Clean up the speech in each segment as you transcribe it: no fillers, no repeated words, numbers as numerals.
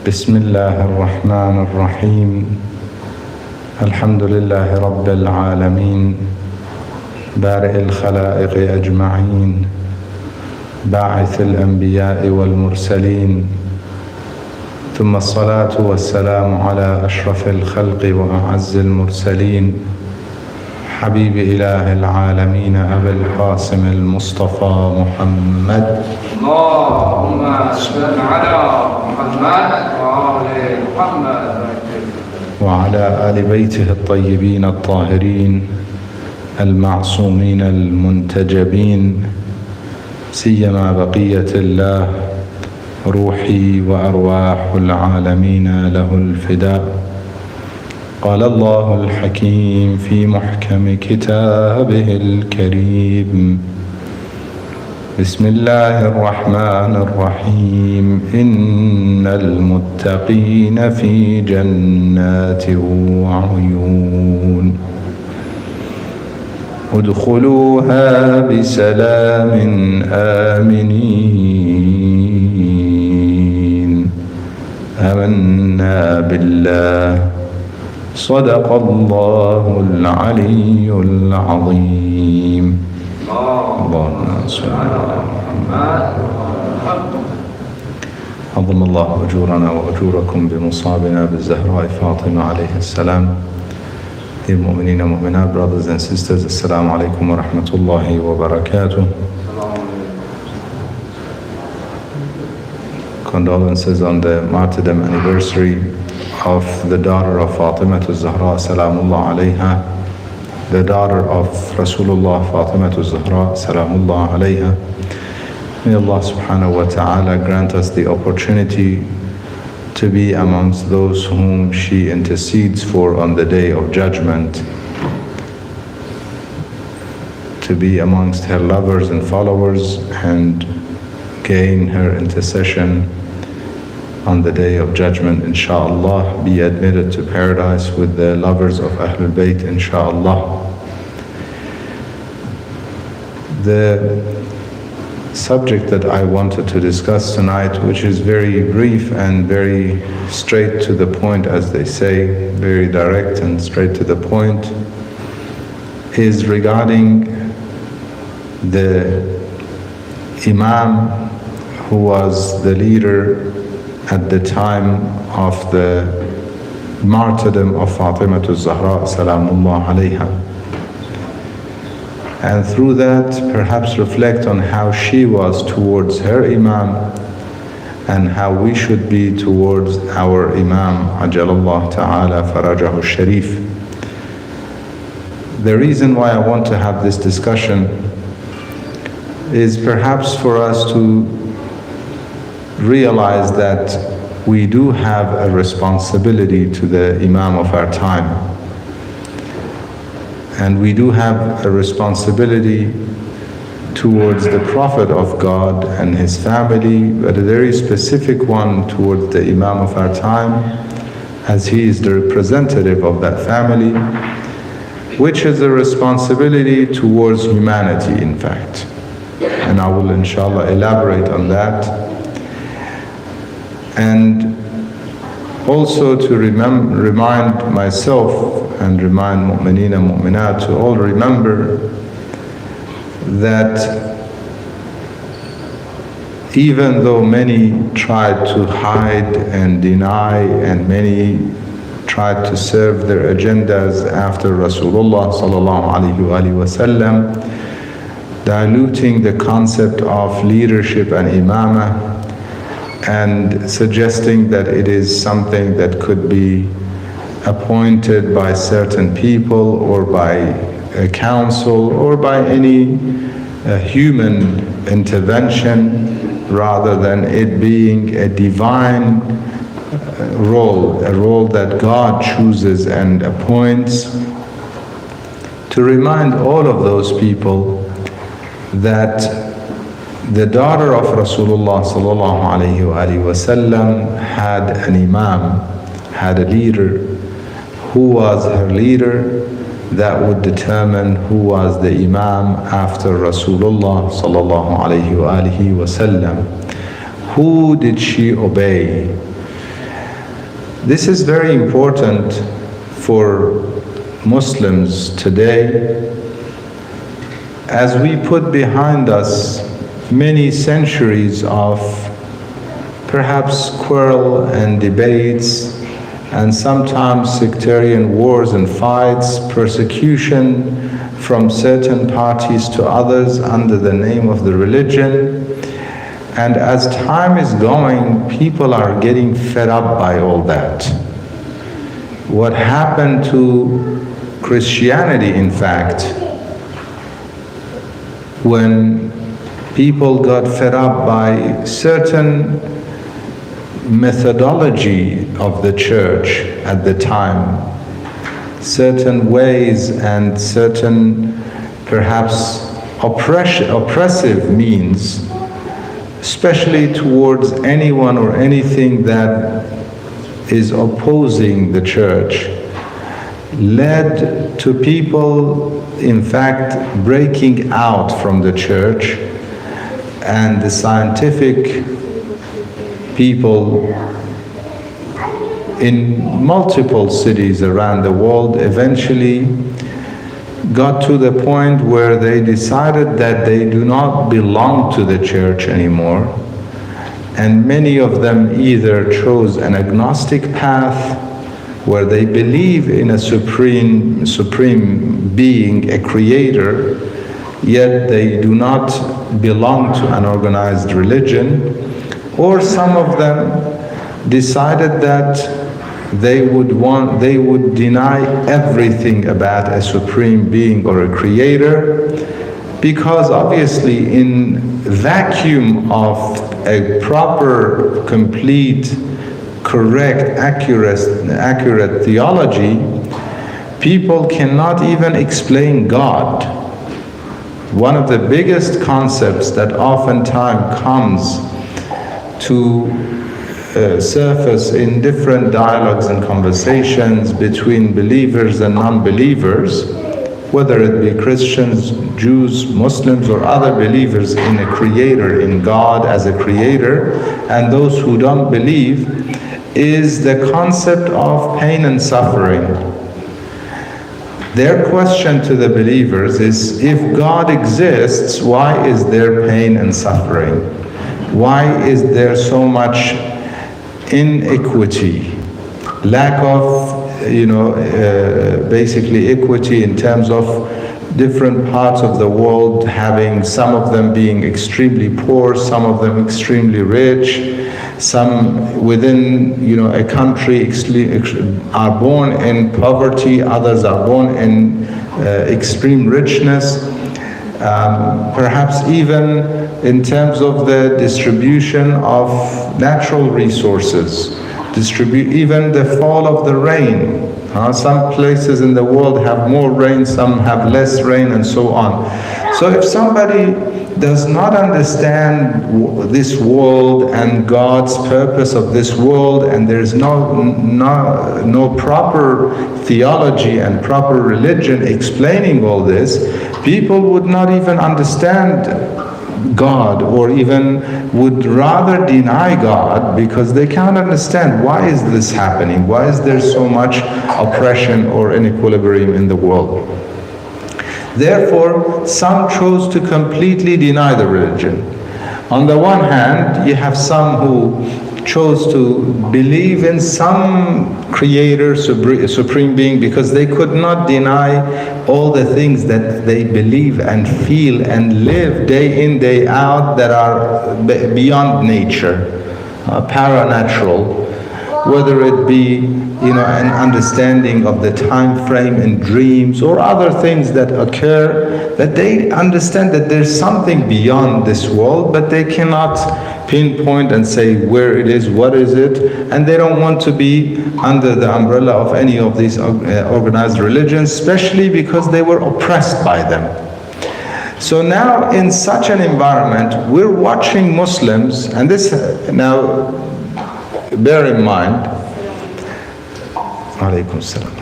بسم الله الرحمن الرحيم. الحمد لله رب العالمين، بارئ الخلائق أجمعين، باعث الأنبياء والمرسلين، ثم الصلاة والسلام على أشرف الخلق وأعز المرسلين، حبيب إله العالمين أبي القاسم المصطفى محمد. اللهم صل على محمد وآل محمد وعلى آل بيته الطيبين الطاهرين المعصومين المنتجبين، سيما بقية الله روحي وأرواح العالمين له الفداء. قال الله الحكيم في محكم كتابه الكريم: بسم الله الرحمن الرحيم. إن المتقين في جنات وعيون ادخلوها بسلام آمنين. آمنا بالله. صدق الله العلي العظيم. اللهم صل على محمد. عظم الله أجورنا وأجوركم بمصابنا بالزهراء فاطمة عليه السلام. Dear mu'mineen and mu'minat, brothers and sisters, assalamu alaikum wa rahmatullahi wa barakatuh. Condolences on the martyrdom anniversary of the daughter of Fatima Zahra salamullah alayha, the daughter of Rasulullah Fatima Zahra salamullah alayha. May Allah subhanahu wa ta'ala grant us the opportunity to be amongst those whom she intercedes for on the day of judgment, to be amongst her lovers and followers and gain her intercession on the day of judgment, insha'Allah, be admitted to paradise with the lovers of Ahlul Bayt, insha'Allah. The subject that I wanted to discuss tonight, which is very brief and very straight to the point, as they say, very direct and straight to the point, is regarding the Imam who was the leader at the time of the martyrdom of Fatima Zahra salamullah alayha, and through that perhaps reflect on how she was towards her Imam and how we should be towards our Imam ajalallah ta'ala farajahu sharif. The reason why I want to have this discussion is perhaps for us to realize that we do have a responsibility to the Imam of our time, and we do have a responsibility towards the Prophet of God and his family, but a very specific one towards the Imam of our time, as he is the representative of that family, which is a responsibility towards humanity, in fact. And I will inshallah elaborate on that. And also to remind myself and remind mu'mineen and mu'minat to all remember that even though many tried to hide and deny and many tried to serve their agendas after Rasulullah sallallahu alaihi wasallam, diluting the concept of leadership and imamah and suggesting that it is something that could be appointed by certain people or by a council or by any human intervention, rather than it being a divine role, a role that God chooses and appoints, to remind all of those people that the daughter of Rasulullah sallallahu alaihi wasallam had an Imam, had a leader who was her leader that would determine who was the Imam after Rasulullah sallallahu alaihi wasallam. Who did she obey? This is very important for Muslims today, as we put behind us many centuries of perhaps quarrel and debates, and sometimes sectarian wars and fights, persecution from certain parties to others under the name of the religion. And as time is going, people are getting fed up by all that. What happened to Christianity, in fact, when people got fed up by certain methodology of the church at the time, certain ways and certain perhaps oppressive means, especially towards anyone or anything that is opposing the church, led to people, in fact, breaking out from the church, and the scientific people in multiple cities around the world eventually got to the point where they decided that they do not belong to the church anymore, and many of them either chose an agnostic path where they believe in a supreme being, a creator, yet they do not belong to an organized religion, or some of them decided that they would deny everything about a supreme being or a creator, because obviously in vacuum of a proper, complete, correct, accurate theology, people cannot even explain God. One of the biggest concepts that oftentimes comes to surface in different dialogues and conversations between believers and non-believers, whether it be Christians, Jews, Muslims, or other believers in a creator, in God as a creator, and those who don't believe, is the concept of pain and suffering. Their question to the believers is, if God exists, why is there pain and suffering? Why is there so much inequity, lack of basically equity in terms of different parts of the world, having some of them being extremely poor, some of them extremely rich, some within a country are born in poverty, others are born in extreme richness, perhaps even in terms of the distribution of natural resources, even the fall of the rain. Some places in the world have more rain, some have less rain, and so on. So if somebody does not understand this world and God's purpose of this world, and there's no proper theology and proper religion explaining all this, people would not even understand God, or even would rather deny God, because they can't understand why is this happening, why is there so much oppression or inequilibrium in the world. Therefore, some chose to completely deny the religion. On the one hand, you have some who chose to believe in some creator, supreme being, because they could not deny all the things that they believe and feel and live day in, day out, that are beyond nature, paranatural, whether it be an understanding of the time frame in dreams or other things that occur, that they understand that there's something beyond this world, but they cannot pinpoint and say where it is, what is it, and they don't want to be under the umbrella of any of these organized religions, especially because they were oppressed by them. So now in such an environment, we're watching Muslims, and this, now bear in mind, alaykum salam,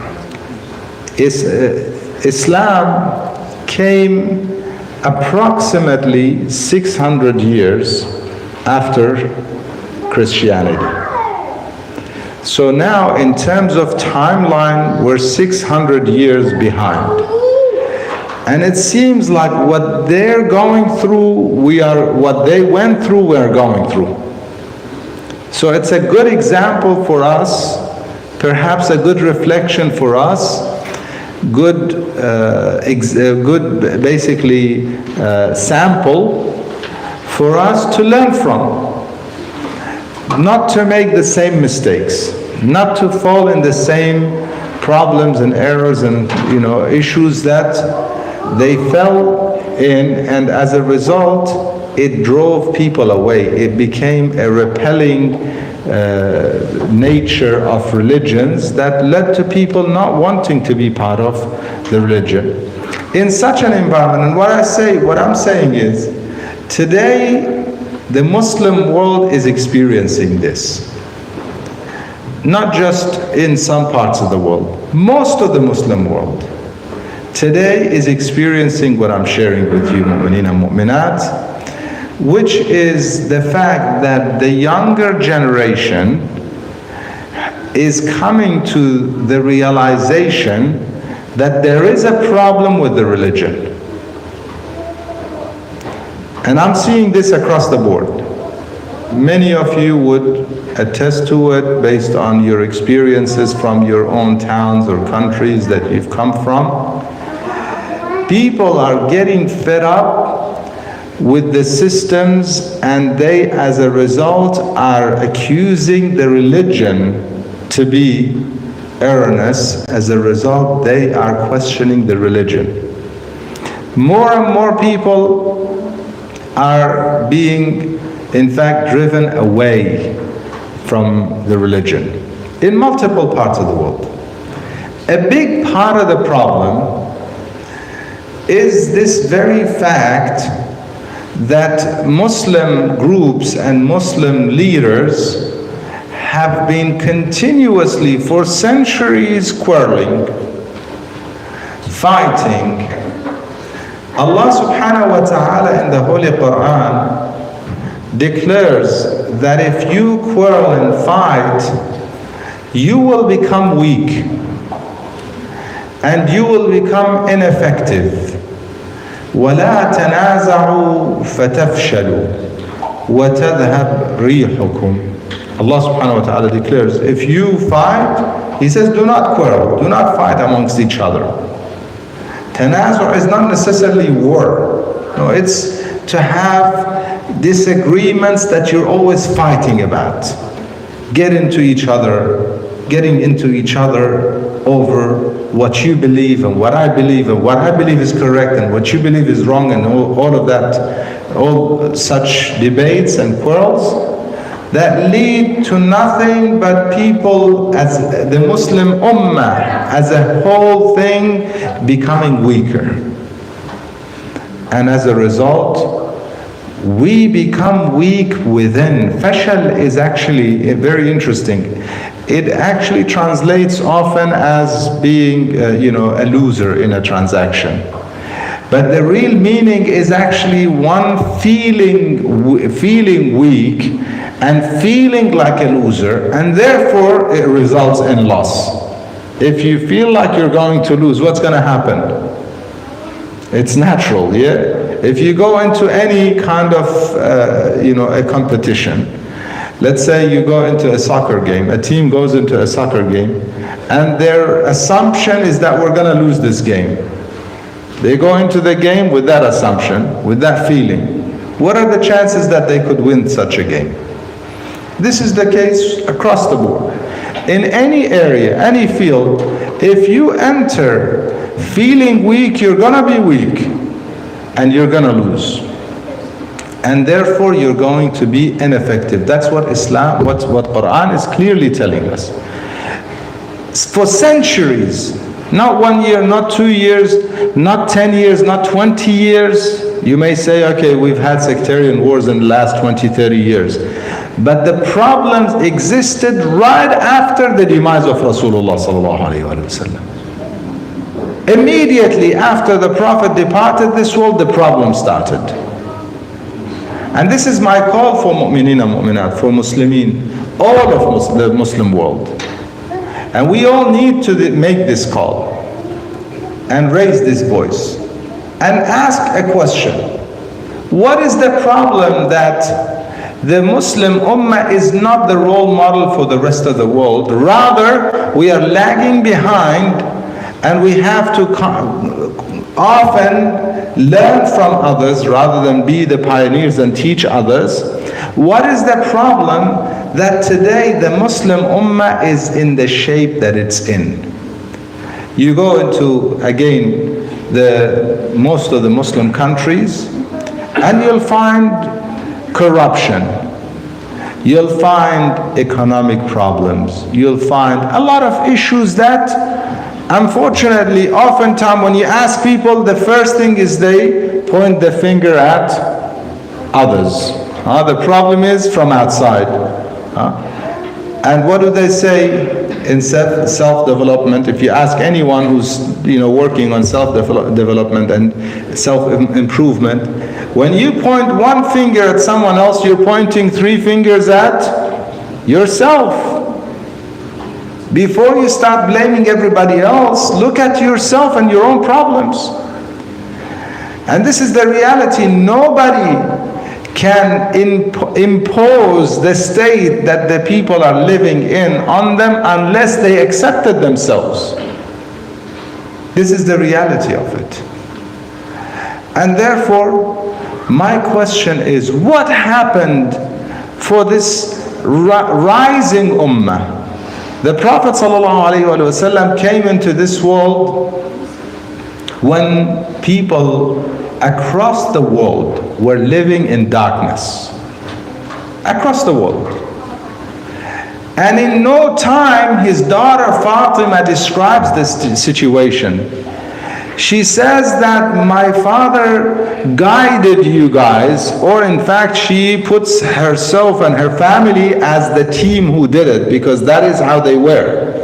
Islam came approximately 600 years after Christianity. So now in terms of timeline, we're 600 years behind. And it seems like what they're going through, what they went through, we're going through. So it's a good example for us, perhaps a good reflection for us, good basically sample for us to learn from. Not to make the same mistakes, not to fall in the same problems and errors and issues that they fell in, and as a result it drove people away. It became a repelling nature of religions that led to people not wanting to be part of the religion. In such an environment, and what I'm saying is, today the Muslim world is experiencing this. Not just in some parts of the world. Most of the Muslim world today is experiencing what I'm sharing with you, mu'mineen and mu'minat, which is the fact that the younger generation is coming to the realization that there is a problem with the religion. And I'm seeing this across the board. Many of you would attest to it based on your experiences from your own towns or countries that you've come from. People are getting fed up with the systems, and they, as a result, are accusing the religion to be erroneous. As a result, they are questioning the religion. More and more people are being, in fact, driven away from the religion in multiple parts of the world. A big part of the problem is this very fact that Muslim groups and Muslim leaders have been continuously for centuries quarreling, fighting. Allah subhanahu wa ta'ala in the Holy Quran declares that if you quarrel and fight, you will become weak and you will become ineffective. وَلَا تَنَازَعُوا فَتَفْشَلُوا وَتَذْهَبْ رِيحُكُمْ. Allah subhanahu wa ta'ala declares, if you fight, He says, do not quarrel, do not fight amongst each other. Tanazu' is not necessarily war. No, it's to have disagreements that you're always fighting about. Getting into each other over what you believe and what I believe, and what I believe is correct and what you believe is wrong, and all of that, all such debates and quarrels that lead to nothing but people, as the Muslim ummah as a whole thing, becoming weaker. And as a result, we become weak within. Fashal is actually very interesting. It actually translates often as being, a loser in a transaction. But the real meaning is actually one feeling weak and feeling like a loser, and therefore it results in loss. If you feel like you're going to lose, what's going to happen? It's natural, yeah? If you go into any kind of, a competition, let's say you go into a soccer game, a team goes into a soccer game, and their assumption is that we're going to lose this game. They go into the game with that assumption, with that feeling. What are the chances that they could win such a game? This is the case across the board. In any area, any field, if you enter feeling weak, you're going to be weak and you're going to lose. And therefore you're going to be ineffective. That's what Islam, what Quran is clearly telling us. For centuries, not 1 year, not 2 years, not 10 years, not 20 years. You may say, okay, we've had sectarian wars in the last 20, 30 years. But the problems existed right after the demise of Rasulullah sallallahu alaihi wasallam. Immediately after the Prophet departed this world, the problem started. And this is my call for mu'mineen and mu'minat, for Muslimin all of the Muslim world. And we all need to make this call and raise this voice and ask a question. What is the problem that the Muslim Ummah is not the role model for the rest of the world? Rather, we are lagging behind, and we have to often learn from others rather than be the pioneers and teach others. What is the problem that today the Muslim Ummah is in the shape that it's in? You go into, again, most of the Muslim countries, and you'll find corruption. You'll find economic problems. You'll find a lot of issues that, unfortunately, oftentimes when you ask people, the first thing is they point the finger at others. The problem is from outside. And what do they say in self-development? If you ask anyone who's working on self-development and self-improvement, when you point one finger at someone else, you're pointing 3 fingers at yourself. Before you start blaming everybody else, look at yourself and your own problems. And this is the reality. Nobody can impose the state that the people are living in on them unless they accepted themselves. This is the reality of it. And therefore, my question is, what happened for this rising ummah? The Prophet ﷺ came into this world when people across the world were living in darkness. Across the world. And in no time, his daughter Fatima describes this situation. She says that my father guided you guys, or in fact she puts herself and her family as the team who did it, because that is how they were.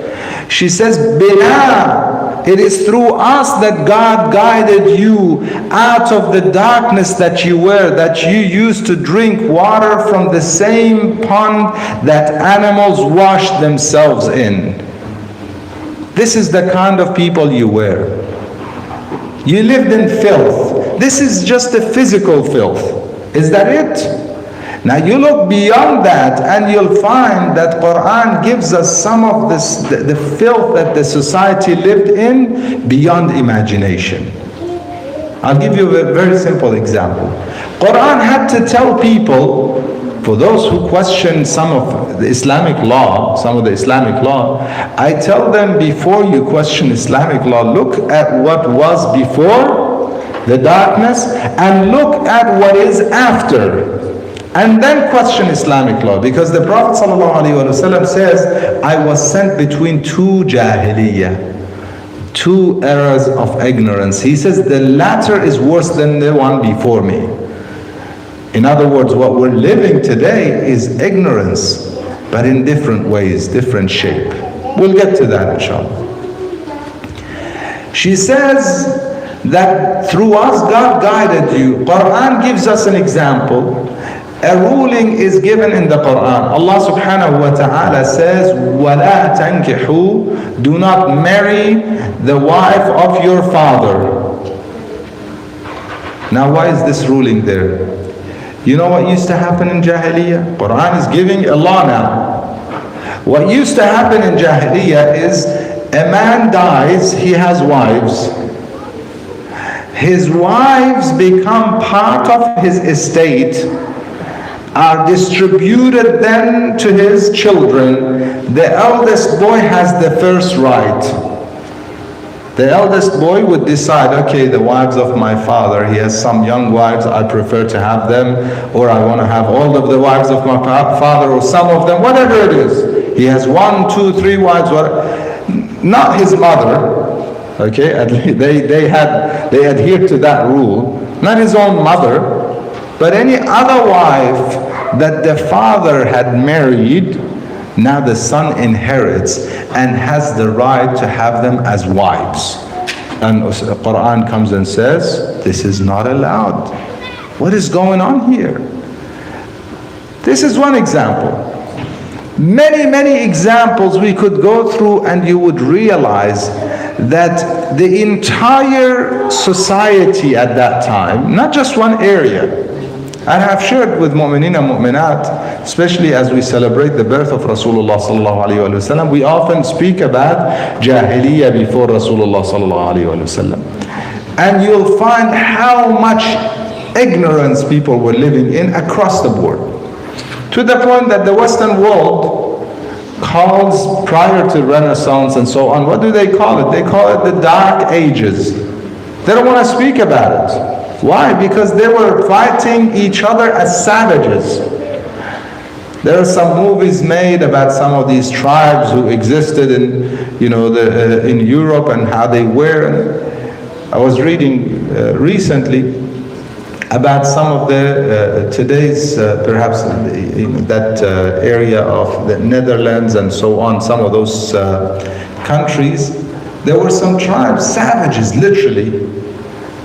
She says, Bilal, it is through us that God guided you out of the darkness that you were, that you used to drink water from the same pond that animals wash themselves in. This is the kind of people you were. You lived in filth. This is just a physical filth. Is that it? Now you look beyond that and you'll find that Quran gives us some of this, the filth that the society lived in beyond imagination. I'll give you a very simple example. Quran had to tell people, for those who question some of the Islamic law, I tell them, before you question Islamic law, look at what was before the darkness and look at what is after. And then question Islamic law, because the Prophet ﷺ says, I was sent between 2 jahiliyyah, 2 eras of ignorance. He says the latter is worse than the one before me. In other words, what we're living today is ignorance, but in different ways, different shape. We'll get to that inshallah. She says that through us God guided you. Quran gives us an example. A ruling is given in the Quran. Allah subhanahu wa ta'ala says, وَلَا تَنْكِحُوا, do not marry the wife of your father. Now why is this ruling there? You know what used to happen in Jahiliyyah? Quran is giving a law now. What used to happen in Jahiliyyah is a man dies, he has wives. His wives become part of his estate, are distributed then to his children. The eldest boy has the first right. The eldest boy would decide, okay, the wives of my father, he has some young wives, I prefer to have them, or I want to have all of the wives of my father, or some of them, whatever it is. He has 1, 2, 3 wives, not his mother, okay, they adhered to that rule, not his own mother, but any other wife that the father had married. Now the son inherits and has the right to have them as wives. And the Quran comes and says, this is not allowed. What is going on here? This is one example. Many examples we could go through, and you would realize that the entire society at that time, not just one area. I have shared with mu'mineen and mu'minat, especially as we celebrate the birth of Rasulullah sallallahu alaihi wasallam, we often speak about Jahiliyyah before Rasulullah sallallahu alaihi wasallam. And you'll find how much ignorance people were living in across the board. To the point that the Western world calls, prior to Renaissance and so on, what do they call it? They call it the Dark Ages. They don't want to speak about it. Why? Because they were fighting each other as savages. There are some movies made about some of these tribes who existed in, in Europe and how they were. I was reading recently about some of the today's perhaps that area of the Netherlands and so on, some of those countries. There were some tribes, savages, literally.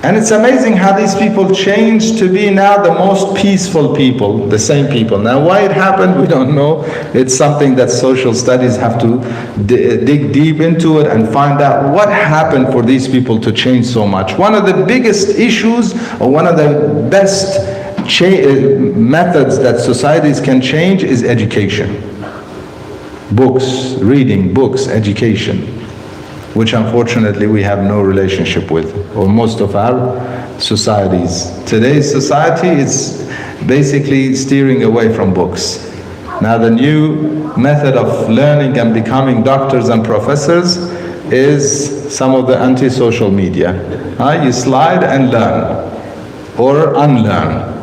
And it's amazing how these people changed to be now the most peaceful people, the same people. Now, why it happened, we don't know. It's something that social studies have to dig deep into it and find out what happened for these people to change so much. One of the biggest issues, or one of the best methods that societies can change is education. Books, reading, books, education, which unfortunately we have no relationship with, or most of our societies. Today's society is basically steering away from books. Now the new method of learning and becoming doctors and professors is some of the anti-social media. You slide and learn, or unlearn.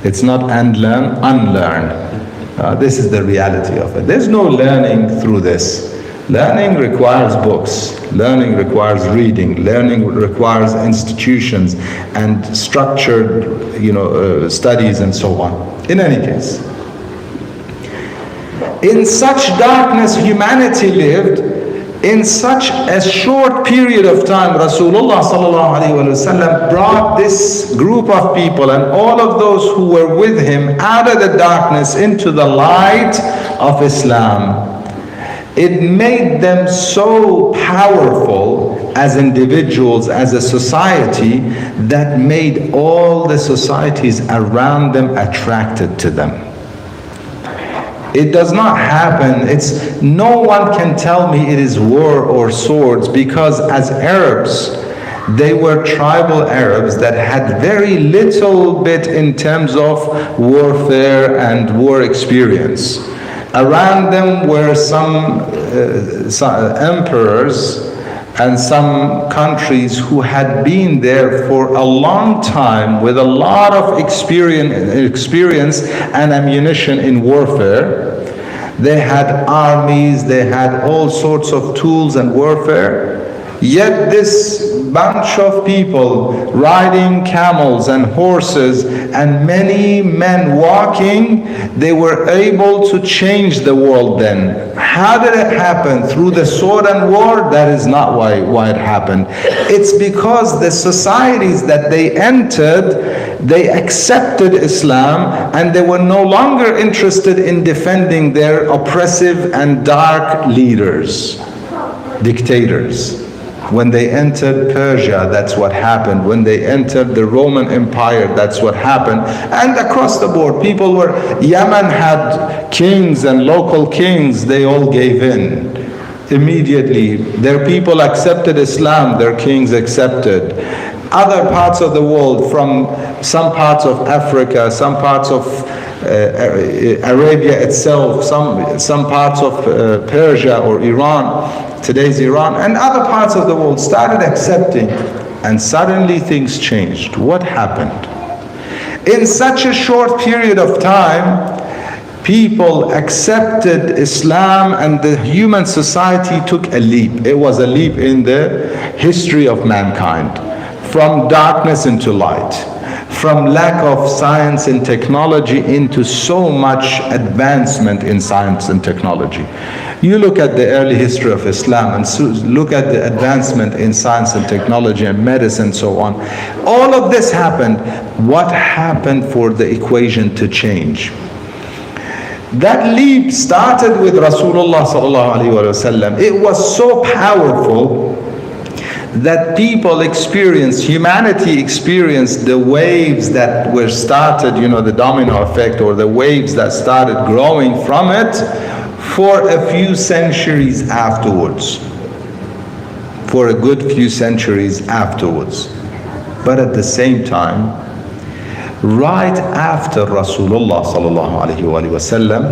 It's not and learn, unlearn. This is the reality of it. There's no learning through this. Learning requires books, learning requires reading, learning requires institutions and structured, studies and so on. In any case, in such darkness humanity lived, in such a short period of time, Rasulullah sallallahu alaihi wasallam brought this group of people and all of those who were with him out of the darkness into the light of Islam. It made them so powerful as individuals, as a society, that made all the societies around them attracted to them. It does not happen. No one can tell me it is war or swords, because as Arabs, they were tribal Arabs that had very little bit in terms of warfare and war experience. Around them were some emperors and some countries who had been there for a long time with a lot of experience and ammunition in warfare. They had armies, they had all sorts of tools and warfare. Yet this bunch of people riding camels and horses and many men walking, they were able to change the world then. How did it happen? Through the sword and war? That is not why it happened. It's because the societies that they entered, they accepted Islam and they were no longer interested in defending their oppressive and dark leaders, dictators. When they entered Persia, that's what happened. When they entered the Roman Empire, that's what happened. And across the board, Yemen had kings and local kings, they all gave in. Immediately, their people accepted Islam, their kings accepted. Other parts of the world, from some parts of Africa, some parts of Arabia itself, some parts of Persia or Iran, today's Iran, and other parts of the world started accepting, and suddenly things changed. What happened? In such a short period of time, people accepted Islam and the human society took a leap. It was a leap in the history of mankind, from darkness into light, from lack of science and technology into so much advancement in science and technology. You look at the early history of Islam and look at the advancement in science and technology and medicine and so on. All of this happened. What happened for the equation to change? That leap started with Rasulullah sallallahu alaihi wasallam. It was so powerful that people experienced, humanity experienced the waves that were started, the domino effect, or the waves that started growing from it for a few centuries afterwards. For a good few centuries afterwards. But at the same time, right after Rasulullah sallallahu alaihi wasallam,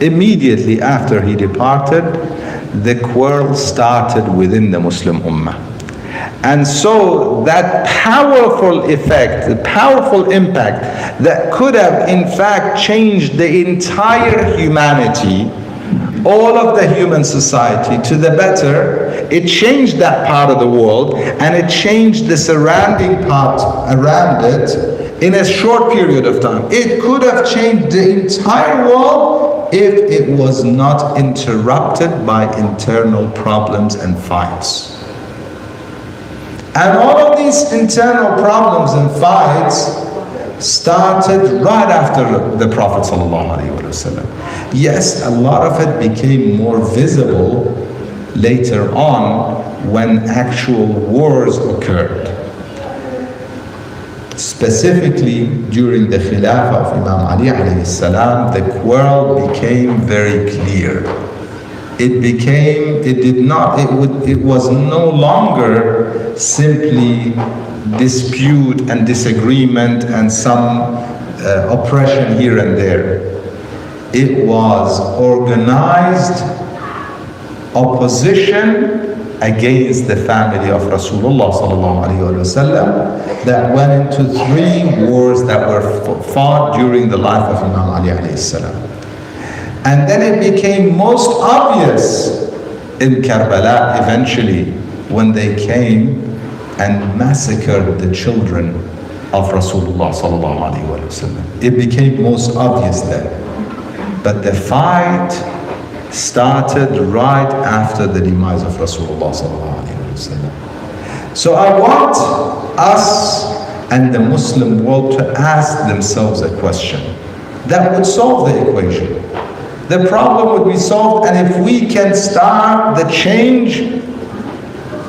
immediately after he departed, the quarrel started within the Muslim Ummah. And so that powerful effect, the powerful impact that could have in fact changed the entire humanity, all of the human society to the better, it changed that part of the world and it changed the surrounding part around it in a short period of time. It could have changed the entire world if it was not interrupted by internal problems and fights. And all of these internal problems and fights started right after the Prophet ﷺ. Yes, a lot of it became more visible later on when actual wars occurred. Specifically during the Khilafah of Imam Ali alayhi salam, the quarrel became very clear. It was no longer simply dispute and disagreement and some oppression here and there. It was organized opposition against the family of Rasulullah sallallahu alaihi wasallam that went into 3 wars that were fought during the life of Imam Ali alayhi salam. And then it became most obvious in Karbala eventually when they came and massacred the children of Rasulullah sallallahu alaihi wasallam. It became most obvious then. But the fight started right after the demise of Rasulullah sallallahu alaihi wasallam. So I want us and the Muslim world to ask themselves a question that would solve the equation. The problem would be solved, and if we can start the change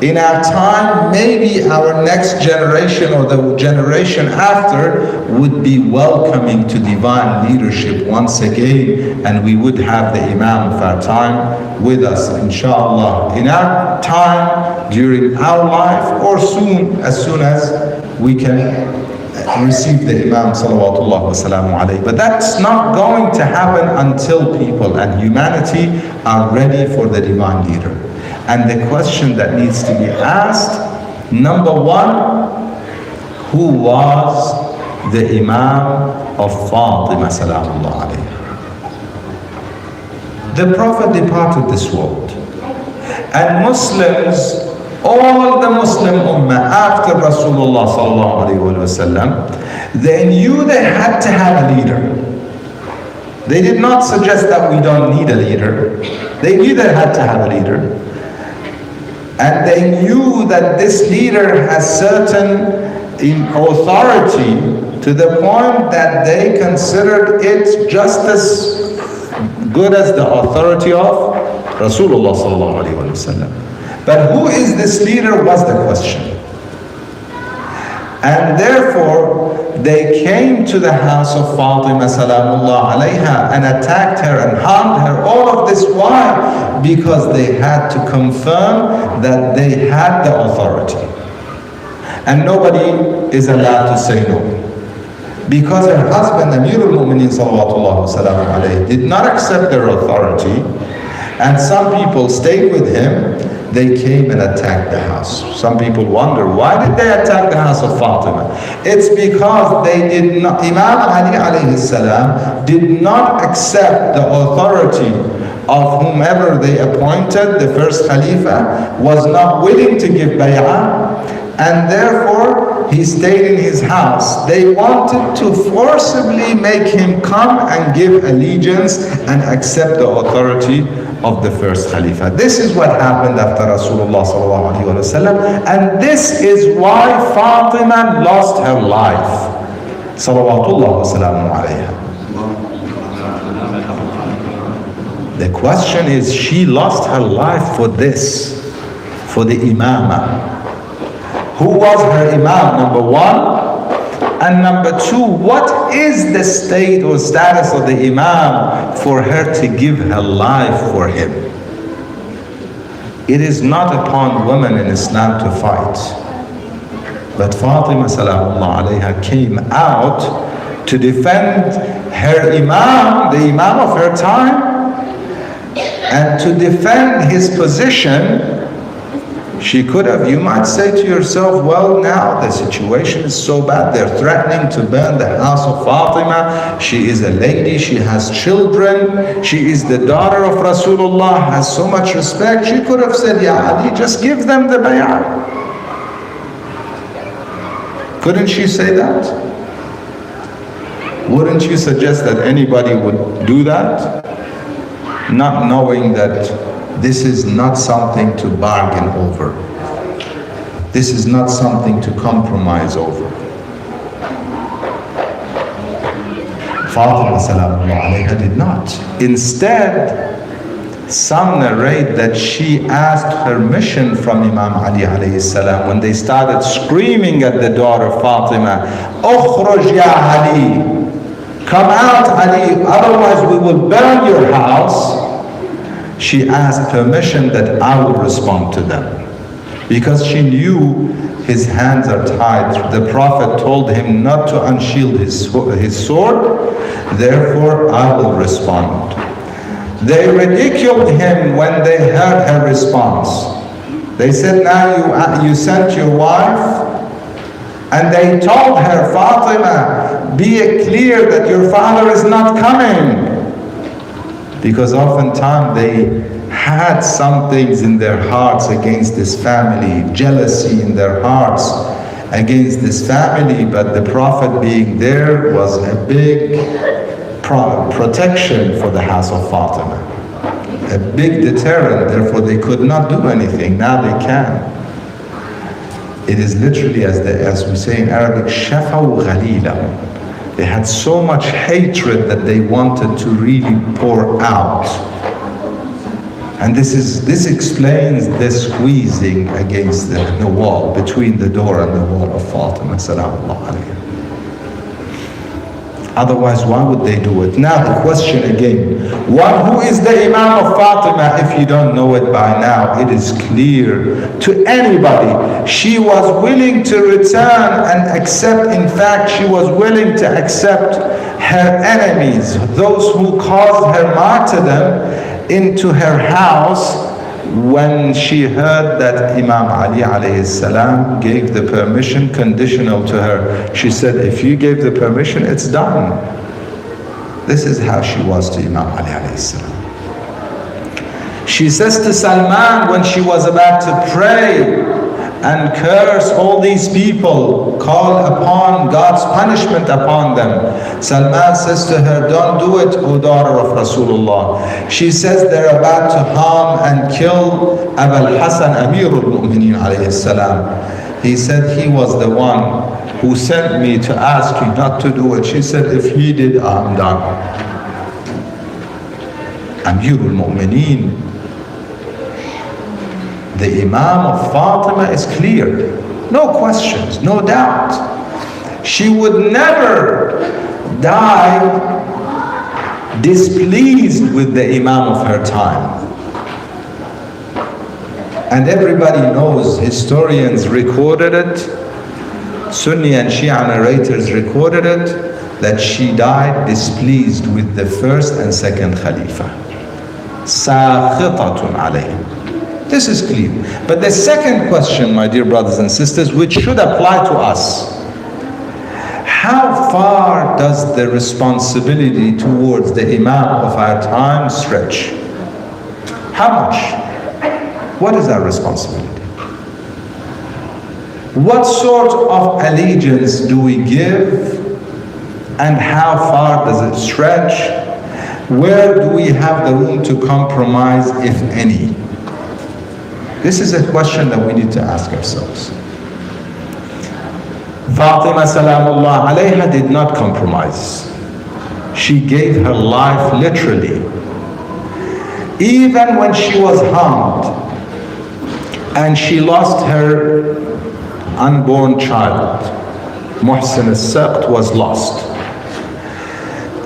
in our time, maybe our next generation or the generation after would be welcoming to divine leadership once again, and we would have the Imam of our time with us, inshallah, in our time, during our life, or as soon as we can receive the Imam salawatullah wa salamu alayhi. But that's not going to happen until people and humanity are ready for the divine leader. And the question that needs to be asked, number 1, who was the Imam of Fatima salamullah alayha? The Prophet departed this world, and Muslims, all the Muslim Ummah after Rasulullah sallallahu alayhi wa sallam, they knew they had to have a leader. They did not suggest that we don't need a leader. They knew they had to have a leader. And they knew that this leader has certain authority to the point that they considered it just as good as the authority of Rasulullah sallallahu alaihi wasallam. But who is this leader was the question. And therefore, they came to the house of Fatima salamullah alayha and attacked her and harmed her. All of this, why? Because they had to confirm that they had the authority. And nobody is allowed to say no. Because her husband, Amirul Mu'mineen salawatullah wasalam alayhi, did not accept their authority, and some people stayed with him, they came and attacked the house. Some people wonder, why did they attack the house of Fatima? It's because they did not, Imam Ali alayhi salam did not accept the authority of whomever they appointed, the first Khalifa, was not willing to give bay'ah, and therefore he stayed in his house. They wanted to forcibly make him come and give allegiance and accept the authority of the first Khalifa. This is what happened after Rasulullah sallallahu alaihi wasallam, and this is why Fatima lost her life. Salawatullah wa salamu alayha. The question is, she lost her life for this, for the imama. Who was her imam, number one? And number two, what is the state or status of the imam for her to give her life for him? It is not upon women in Islam to fight. But Fatima salamullah alayha came out to defend her imam, the imam of her time, and to defend his position. She could have, you might say to yourself, well, now the situation is so bad, they're threatening to burn the house of Fatima. She is a lady, she has children, she is the daughter of Rasulullah, has so much respect. She could have said, Ya Ali, just give them the bay'ah. Couldn't she say that? Wouldn't you suggest that anybody would do that? Not knowing that this is not something to bargain over. This is not something to compromise over. Fatima salamullah alayha did not. Instead, some narrate that she asked permission from Imam Ali alayhi salam when they started screaming at the door of Fatima, "Ukhruj ya Ali, come out Ali, otherwise we will burn your house." She asked permission that I will respond to them, because she knew his hands are tied. The Prophet told him not to unshield his sword, therefore I will respond. They ridiculed him when they heard her response. They said, now you sent your wife, and they told her, Fatima, be it clear that your father is not coming. Because oftentimes they had some things in their hearts against this family, jealousy in their hearts against this family, but the Prophet being there was a big protection for the house of Fatima, a big deterrent. Therefore they could not do anything. Now they can. It is literally, as we say in Arabic, shafaw ghalila. They had so much hatred that they wanted to really pour out. And this explains the squeezing against the wall, between the door and the wall of Fatima salamullah alayha. Otherwise, why would they do it? Now the question again, who is the Imam of Fatima? If you don't know it by now, it is clear to anybody. She was willing to return and accept, in fact, she was willing to accept her enemies, those who caused her martyrdom, into her house when she heard that Imam Ali alayhi salam gave the permission conditional to her. She said, if you gave the permission, it's done. This is how she was to Imam Ali alayhi salam. She says to Salman when she was about to pray and curse all these people, call upon God's punishment upon them, Salman says to her, don't do it, O daughter of Rasulullah. She says they're about to harm and kill Abul Hasan Amirul Mu'mineen alayhi salam. He said he was the one who sent me to ask you not to do it. She said, if he did, I'm done. Amirul Mu'mineen. The Imam of Fatima is clear. No questions, no doubt. She would never die displeased with the Imam of her time. And everybody knows, historians recorded it, Sunni and Shia narrators recorded it, that she died displeased with the first and second Khalifa. Sakhitatun alayhim. This is clear. But the second question, my dear brothers and sisters, which should apply to us, how far does the responsibility towards the Imam of our time stretch? How much? What is our responsibility? What sort of allegiance do we give, and how far does it stretch? Where do we have the room to compromise, if any? This is a question that we need to ask ourselves. Fatima salamullah alayha did not compromise. She gave her life literally. Even when she was harmed and she lost her unborn child, Muhsin al-Saqt was lost.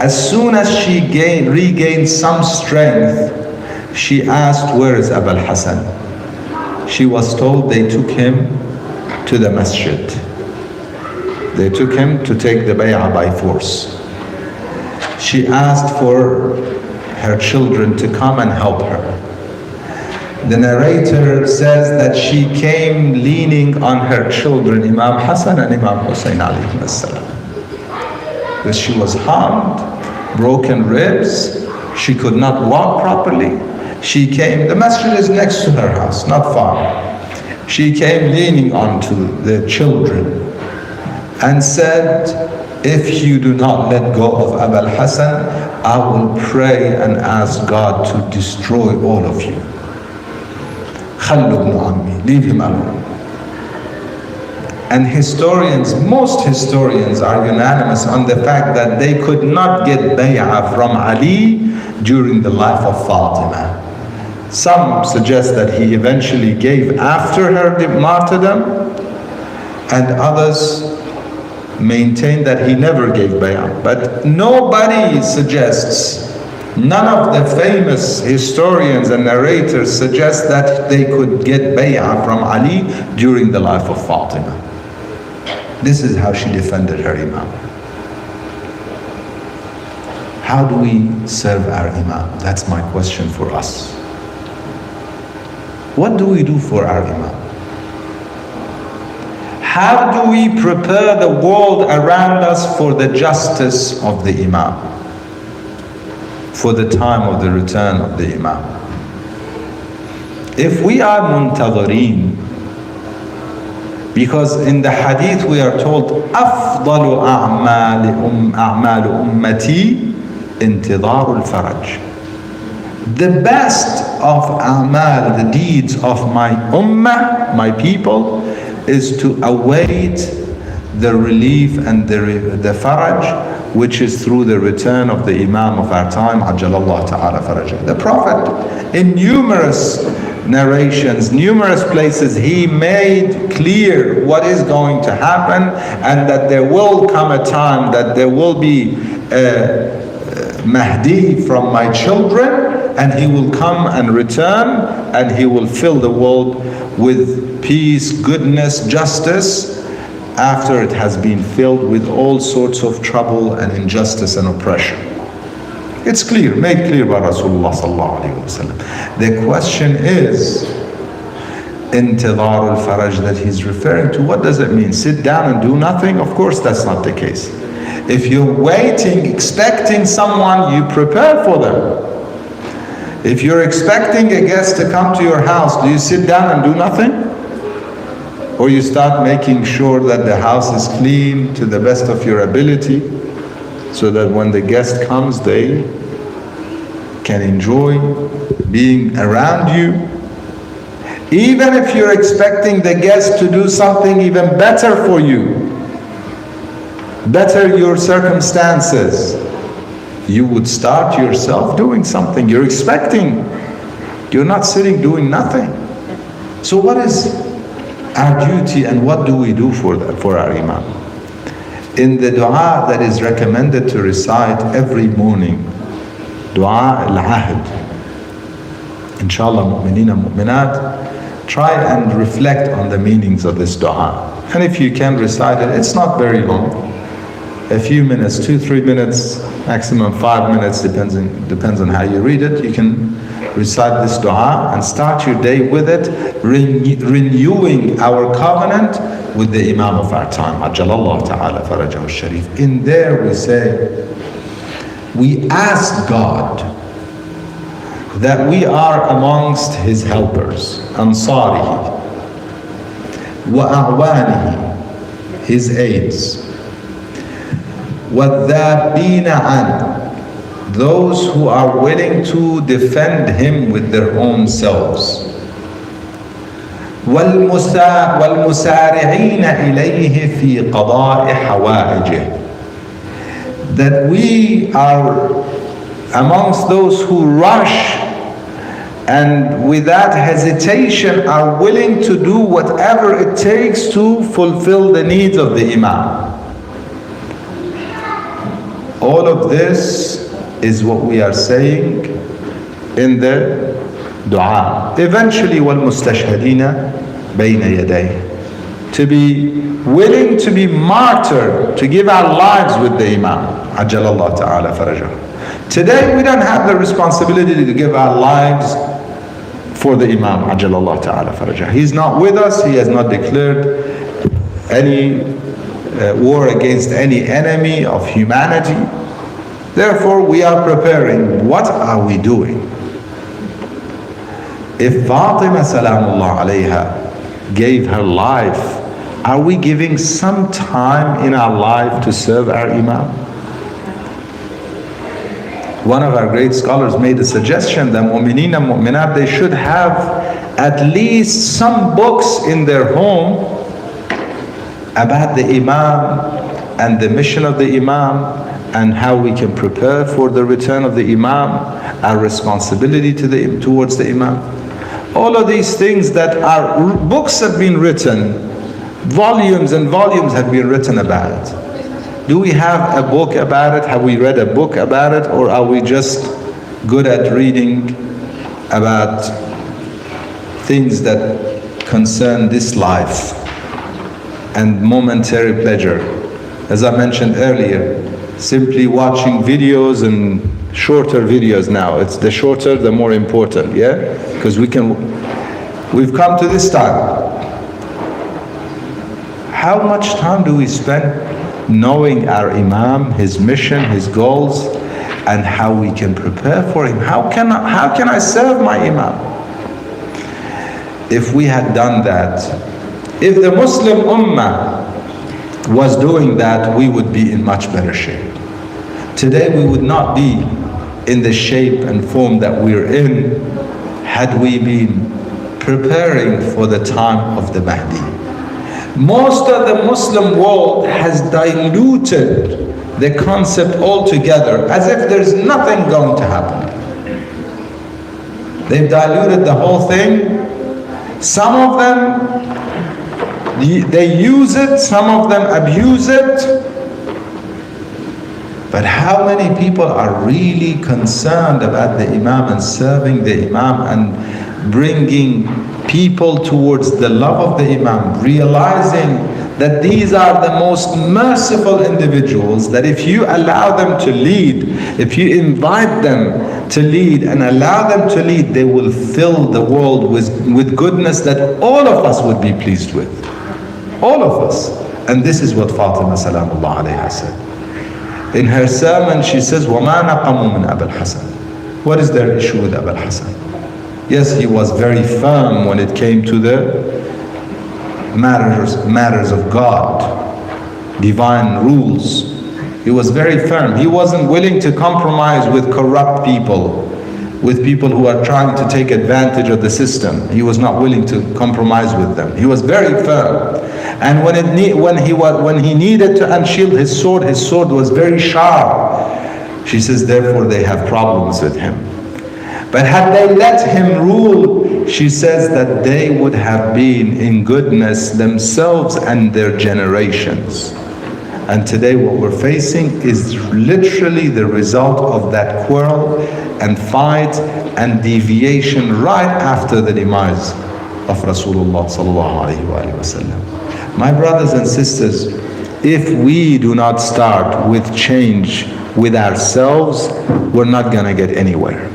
As soon as she regained some strength, she asked, where is Abul Hassan? She was told they took him to the masjid. They took him to take the bay'ah by force. She asked for her children to come and help her. The narrator says that she came leaning on her children, Imam Hassan and Imam Hussein alayhi salam. Because she was harmed, broken ribs, she could not walk properly. She came, the masjid is next to her house, not far. She came leaning onto the children and said, if you do not let go of Abul Hassan, I will pray and ask God to destroy all of you. Khallu ibn ammi, leave him alone. And historians, most historians are unanimous on the fact that they could not get bay'ah from Ali during the life of Fatima. Some suggest that he eventually gave after her martyrdom, and others maintain that he never gave bay'ah. But nobody suggests, none of the famous historians and narrators suggest that they could get bay'ah from Ali during the life of Fatima. This is how she defended her Imam. How do we serve our Imam? That's my question for us. What do we do for our Imam? How do we prepare the world around us for the justice of the Imam? For the time of the return of the Imam? If we are muntadhareen, because in the hadith we are told أفضل أعمال أمتي انتظار الفرج. The best of a'mal, the deeds of my ummah, my people, is to await the relief and the faraj, which is through the return of the Imam of our time, Ajjalallahu ta'ala farajah. The Prophet, in numerous narrations, numerous places, he made clear what is going to happen, and that there will come a time that there will be Mahdi from my children, and he will come and return, and he will fill the world with peace, goodness, justice, after it has been filled with all sorts of trouble and injustice and oppression. It's clear, made clear by Rasulullah sallallahu alaihi wasallam. The question is, intidhar al-faraj that he's referring to, what does it mean? Sit down and do nothing? Of course that's not the case. If you're waiting, expecting someone, you prepare for them. If you're expecting a guest to come to your house, do you sit down and do nothing? Or you start making sure that the house is clean to the best of your ability, so that when the guest comes, they can enjoy being around you. Even if you're expecting the guest to do something even better for you, better your circumstances, you would start yourself doing something. You're expecting. You're not sitting doing nothing. So what is our duty, and what do we do for our Imam? In the dua that is recommended to recite every morning, dua al-ahd, inshallah, mu'mineen and mu'minat, try and reflect on the meanings of this dua. And if you can recite it, it's not very long. A few minutes, 2-3 minutes, maximum 5 minutes, depends on how you read it. You can recite this dua and start your day with it, renewing our covenant with the Imam of our time, Ajjalallahu ta'ala farajahu sharif. In there we say, we ask God that we are amongst His helpers, Ansarihi, wa a'wanihi, His aides, وَالذَّابِينَ عَنْهُ, those who are willing to defend him with their own selves. وَالْمُسَارِعِينَ إِلَيْهِ فِي قَضَاءِ حَوَائِجِهِ, that we are amongst those who rush and without hesitation are willing to do whatever it takes to fulfill the needs of the Imam. All of this is what we are saying in the dua. Eventually, وَالْمُسْتَشْهَدِينَ بَيْنَ يَدَيْهِ, to be willing to be martyred, to give our lives with the Imam. عَجَّلَ اللَّهُ تَعَالَى فَرَجَهُ. Today we don't have the responsibility to give our lives for the Imam. عَجَّلَ اللَّهُ تَعَالَى فَرَجَهُ. He's not with us. He has not declared any war against any enemy of humanity. Therefore we are preparing. What are we doing? If Fatima salamullah alayha gave her life, are we giving some time in our life to serve our Imam? One of our great scholars made a suggestion that mu'mineen and mu'minat, they should have at least some books in their home about the Imam and the mission of the Imam and how we can prepare for the return of the Imam, our responsibility towards the Imam. All of these things that are books have been written, volumes and volumes have been written about it. Do we have a book about it? Have we read a book about it? Or are we just good at reading about things that concern this life and momentary pleasure? As I mentioned earlier, simply watching videos and shorter videos now. It's the shorter, the more important, yeah? Because we've come to this time. How much time do we spend knowing our Imam, his mission, his goals, and how we can prepare for him? How can I serve my Imam? If we had done that, if the Muslim Ummah was doing that, we would be in much better shape. Today we would not be in the shape and form that we're in had we been preparing for the time of the Mahdi. Most of the Muslim world has diluted the concept altogether, as if there's nothing going to happen. They've diluted the whole thing. Some of them, they use it, some of them abuse it. But how many people are really concerned about the Imam and serving the Imam and bringing people towards the love of the Imam, realizing that these are the most merciful individuals, that if you allow them to lead, if you invite them to lead and allow them to lead, they will fill the world with goodness that all of us would be pleased with. All of us. And this is what Fatima salamullah alayha said. In her sermon she says, وَمَا نَقَمُوا مِنْ أَبَا الْحَسَنِ. What is their issue with Abu al-Hasan? Yes, he was very firm when it came to the matters of God, divine rules. He was very firm. He wasn't willing to compromise with corrupt people, with people who are trying to take advantage of the system. He was not willing to compromise with them. He was very firm. And when he needed to unshield his sword was very sharp. She says, therefore they have problems with him. But had they let him rule, she says that they would have been in goodness themselves and their generations. And today what we're facing is literally the result of that quarrel and fight and deviation right after the demise of Rasulullah sallallahu alaihi wasallam. My brothers and sisters, if we do not start with change with ourselves, we're not going to get anywhere.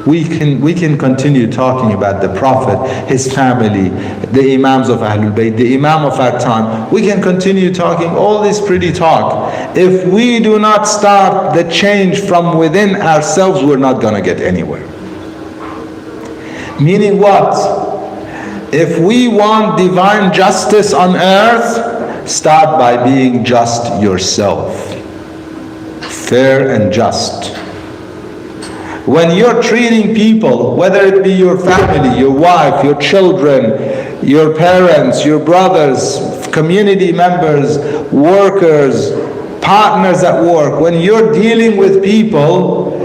We can continue talking about the Prophet, his family, the Imams of Ahlul Bayt, the Imam of our time. We can continue talking all this pretty talk. If we do not start the change from within ourselves, we're not going to get anywhere. Meaning what? If we want divine justice on earth, start by being just yourself. Fair and just. When you're treating people, whether it be your family, your wife, your children, your parents, your brothers, community members, workers, partners at work, when you're dealing with people,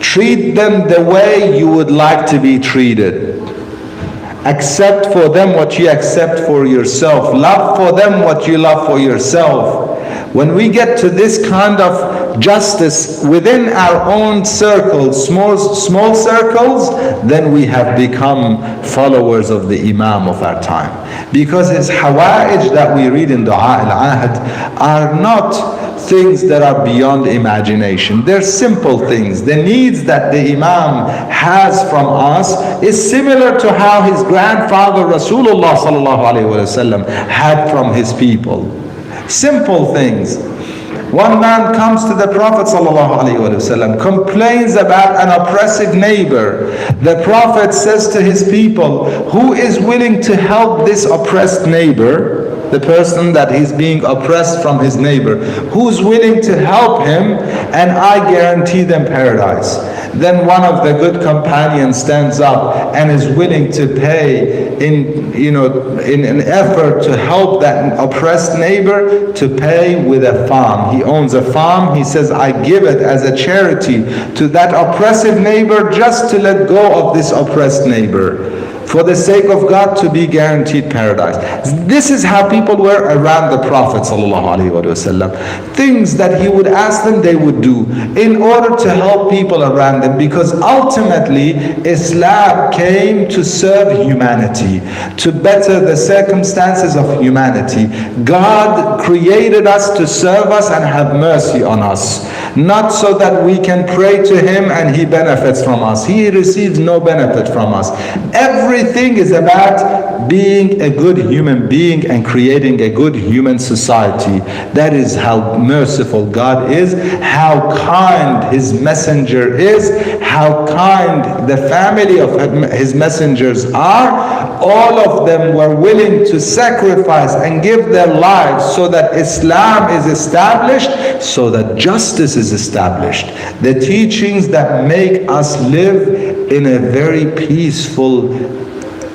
Treat them the way you would like to be treated. Accept for them what you accept for yourself. Love for them what you love for yourself. When we get to this kind of justice within our own circles, small circles, then we have become followers of the Imam of our time. Because his hawa'ij that we read in Dua al-Ahd are not things that are beyond imagination. They're simple things. The needs that the Imam has from us is similar to how his grandfather Rasulullah sallallahu alaihi wasallam had from his people. Simple things. One man comes to the Prophet ﷺ, complains about an oppressive neighbor. The Prophet says to his people, who is willing to help this oppressed neighbor? The person that he's being oppressed from his neighbor. Who's willing to help him? And I guarantee them paradise. Then one of the good companions stands up and is willing to pay in an effort to help that oppressed neighbor, to pay with a farm. He owns a farm. He says, I give it as a charity to that oppressive neighbor, just to let go of this oppressed neighbor, for the sake of God, to be guaranteed paradise. This is how people were around the Prophet ﷺ. Things that he would ask them, they would do in order to help people around them, because ultimately Islam came to serve humanity, to better the circumstances of humanity. God created us to serve us and have mercy on us, not so that we can pray to him and he benefits from us. He receives no benefit from us. Everything is about being a good human being and creating a good human society. That is how merciful God is, how kind his messenger is, how kind the family of his messengers are. All of them were willing to sacrifice and give their lives so that Islam is established, so that justice is established. The teachings that make us live in a very peaceful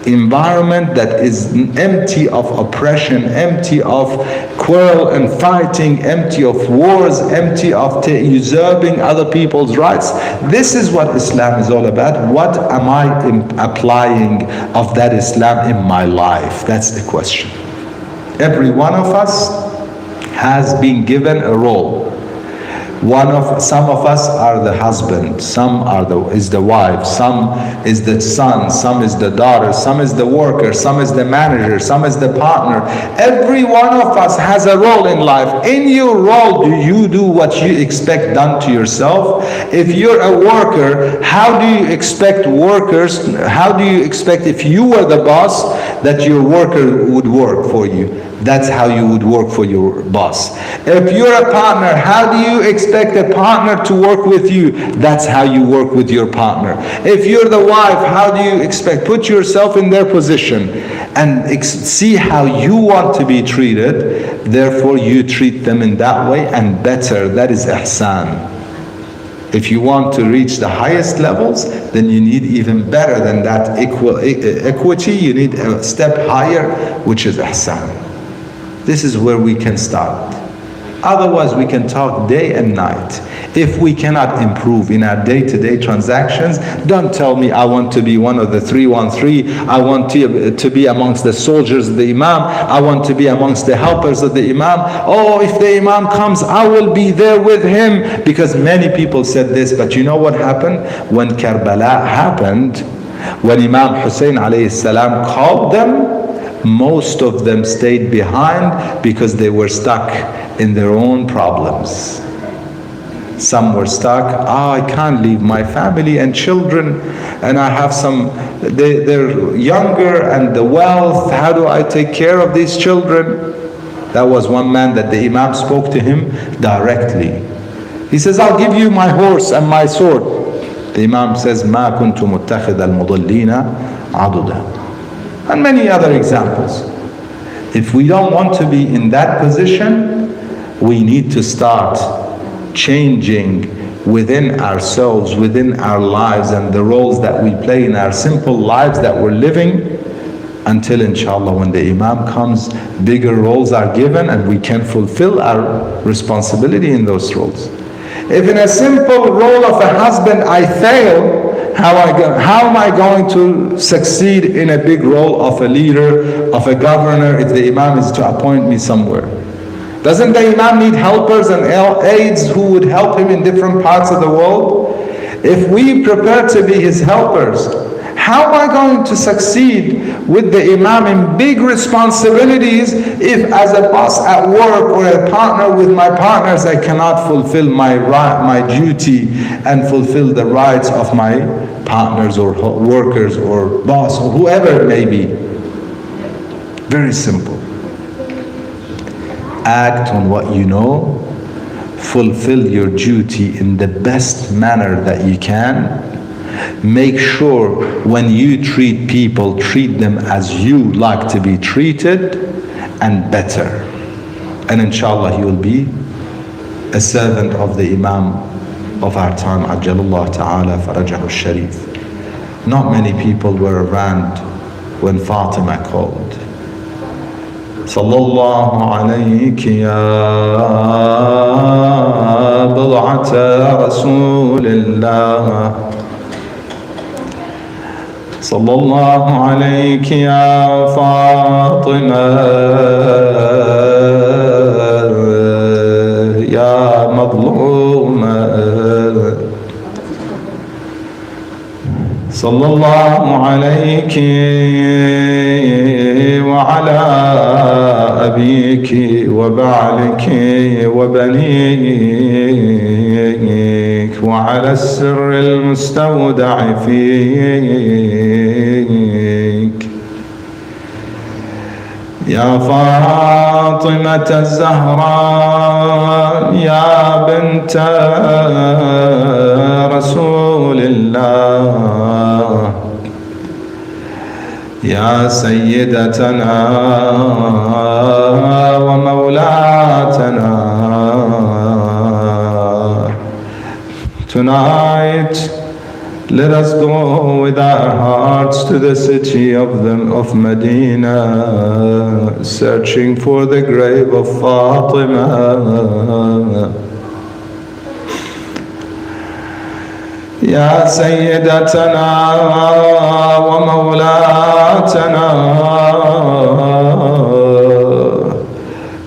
environment that is empty of oppression, empty of quarrel and fighting, empty of wars, empty of usurping other people's rights. This is what Islam is all about. What am I applying of that Islam in my life? That's the question. Every one of us has been given a role. Some of us are the husband, some is the wife, some is the son, some is the daughter, some is the worker, some is the manager, some is the partner. Every one of us has a role in life. In your role, do you do what you expect done to yourself? If you're a worker, how do you expect if you were the boss, that your worker would work for you? That's how you would work for your boss. If you're a partner, how do you expect a partner to work with you? That's how you work with your partner. If you're the wife, how do you expect? Put yourself in their position and see how you want to be treated. Therefore, you treat them in that way and better. That is ihsan. If you want to reach the highest levels, then you need even better than that equity. You need a step higher, which is ihsan. This is where we can start. Otherwise, we can talk day and night. If we cannot improve in our day-to-day transactions, don't tell me I want to be one of the 313. I want to be amongst the soldiers of the Imam. I want to be amongst the helpers of the Imam. Oh, if the Imam comes, I will be there with him. Because many people said this, but you know what happened? When Karbala happened, when Imam Hussein alayhi salam called them, most of them stayed behind because they were stuck in their own problems. Some were stuck, I can't leave my family and children, and I have they're younger, and the wealth, how do I take care of these children? That was one man that the Imam spoke to him directly. He says, I'll give you my horse and my sword. The Imam says, مَا كُنْتُ مُتَّخِذَ الْمُضَلِّينَ عَضُدًا. And many other examples. If we don't want to be in that position, we need to start changing within ourselves, within our lives, and the roles that we play in our simple lives that we're living, until inshallah when the Imam comes, bigger roles are given and we can fulfill our responsibility in those roles. If in a simple role of a husband I fail, how am I going to succeed in a big role of a leader, of a governor, if the Imam is to appoint me somewhere? Doesn't the Imam need helpers and aides who would help him in different parts of the world? If we prepare to be his helpers, how am I going to succeed with the Imam in big responsibilities if as a boss at work or a partner with my partners I cannot fulfill my duty and fulfill the rights of my partners or workers or boss or whoever it may be? Very simple. Act on what you know, fulfill your duty in the best manner that you can. Make sure when you treat people, treat them as you like to be treated and better. And inshallah you will be a servant of the Imam of our time, Ajjalallah Ta'ala Farajahu Sharif. Not many people were around when Fatima called. Sallallahu alayki ya bil'ata Rasulillah. Sallallahu alayki ya Fatima ya madluma. Sallallahu alayki wa ala abiki wa ba'liki wa banik wa ala as-sirr al-mustawda'i fik ya Fatimah az-Zahra ya binta Rasulillah يا سيدتنا ومولاتنا. Tonight, let us go with our hearts to the city of Medina, searching for the grave of Fatima. يا سيدتنا ومولاتنا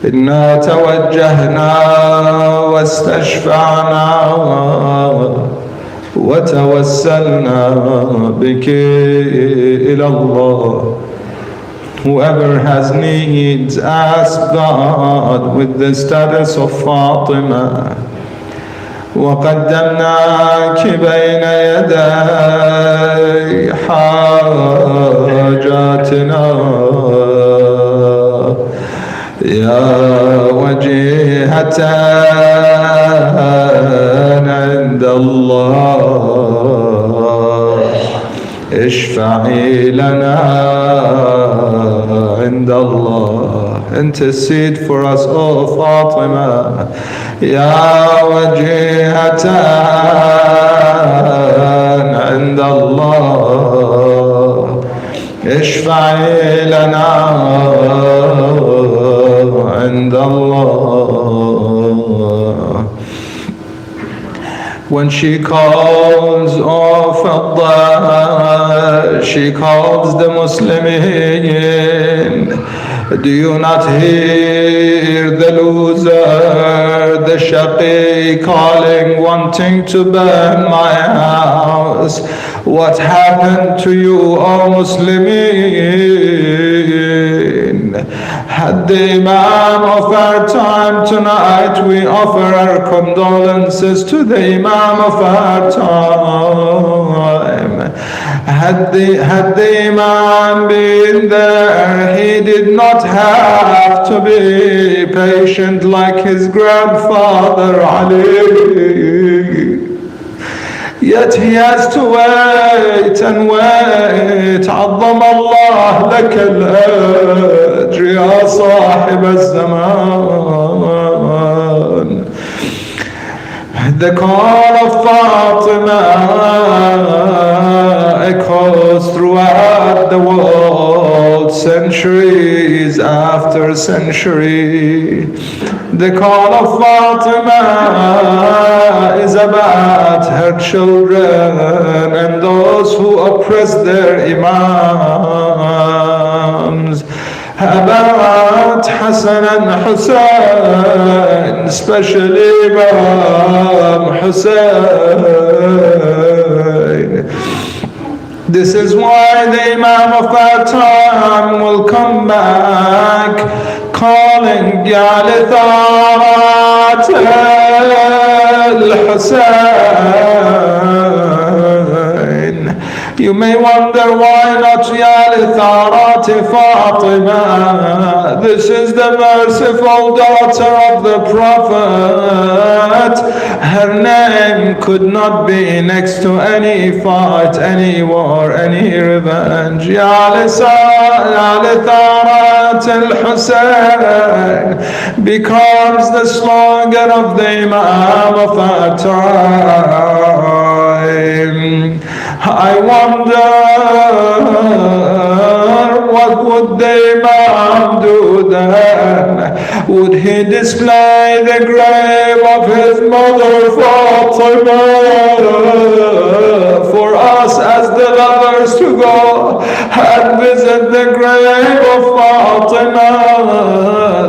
إنا توجهنا واستشفعنا وتوسلنا بك إلى الله. Whoever has needs, ask God with the status of Fatima. وقدمناك بين يدي حاجاتنا يا وجيهة عند الله اشفعي لنا عند الله. Intercede for us, O Fatima. يا وجيهة عند الله اشفعي لنا عند الله. When she calls, O Fadda, she calls the Muslimin. Do you not hear the loser, the shaqi calling, wanting to burn my house? What happened to you, O Muslimin? Had the Imam of our time tonight, we offer our condolences to the Imam of our time. Had the Imam been there, he did not have to be patient like his grandfather Ali. Yet he has to wait and wait. عظم الله لك الأجر يا صاحب الزمان. The call of Fatima echoes throughout the world, centuries centuries after century. The call of Fatima is about her children and those who oppress their imams, about Hassan and Hussein, especially Imam Hussein. This is why the Imam of our time will come back calling Ya Litharat al-Hussein. You may wonder why not Ya Litharat Fatima. This is the merciful daughter of the Prophet. Her name could not be next to any fight, any war, any revenge. Ya Litharat al-Hussein becomes the slogan of the Imam of our time. I wonder, what would the Imam do then? Would he display the grave of his mother Fatima for us as the lovers to go and visit the grave of Fatima,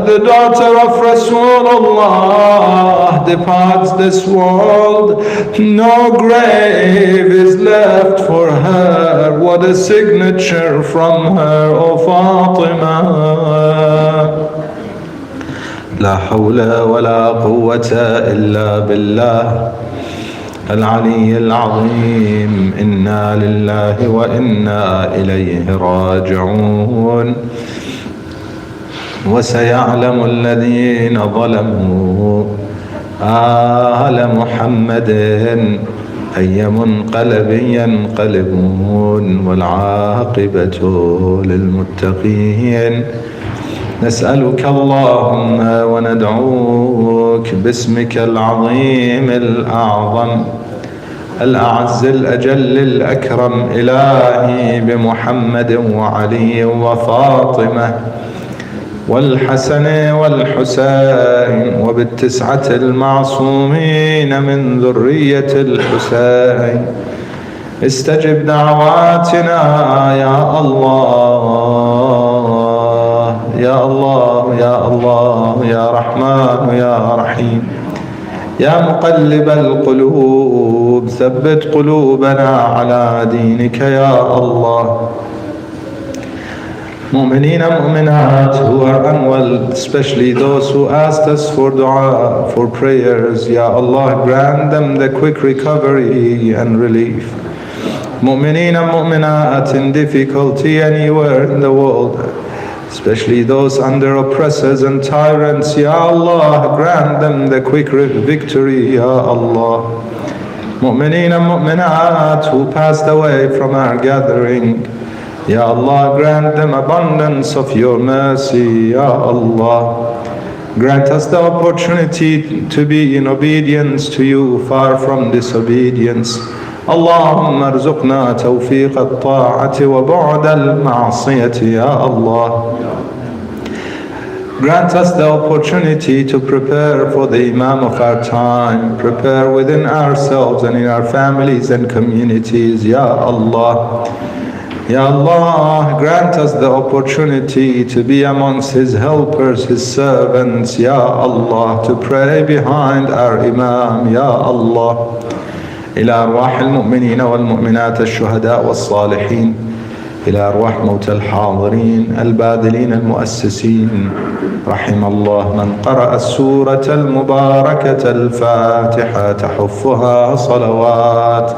the daughter of Rasulullah, departs this world? No grave is left for her. What a signature from her, O Fatima. لا حول ولا قوة إلا بالله العلي العظيم. إنا لله وإنا إليه راجعون. وسيعلم الذين ظلموا آل محمد أي منقلب ينقلبون والعاقبة للمتقين. نسألك اللهم وندعوك باسمك العظيم الأعظم الأعز الأجل الأكرم إلهي بمحمد وعلي وفاطمة والحسن والحسين وبالتسعة المعصومين من ذرية الحسين. استجب دعواتنا يا الله يا الله يا الله يا رحمن يا رحيم يا مقلب القلوب ثبت قلوبنا على دينك يا الله. Mu'mineen and mu'minat who are unwell, especially those who asked us for dua, for prayers, Ya Allah, grant them the quick recovery and relief. Mu'mineen and mu'minat in difficulty anywhere in the world, especially those under oppressors and tyrants, Ya Allah, grant them the quick victory, Ya Allah. Mu'mineen and mu'minat who passed away from our gathering, Ya Allah, grant them abundance of your mercy, Ya Allah. Grant us the opportunity to be in obedience to you, far from disobedience. اللهم ارزقنا توفيق الطاعة وبعد المعصية يا الله. Grant us the opportunity to prepare for the Imam of our time, prepare within ourselves and in our families and communities, Ya Allah. Ya Allah, grant us the opportunity to be amongst His helpers, His servants, Ya Allah, to pray behind our Imam, Ya Allah. إلى أرواح المؤمنين والمؤمنات الشهداء والصالحين، إلى أرواح موتى الحاضرين الباذلين المؤسسين. رحم الله من قرأ السورة المباركة الفاتحة تحفها صلوات.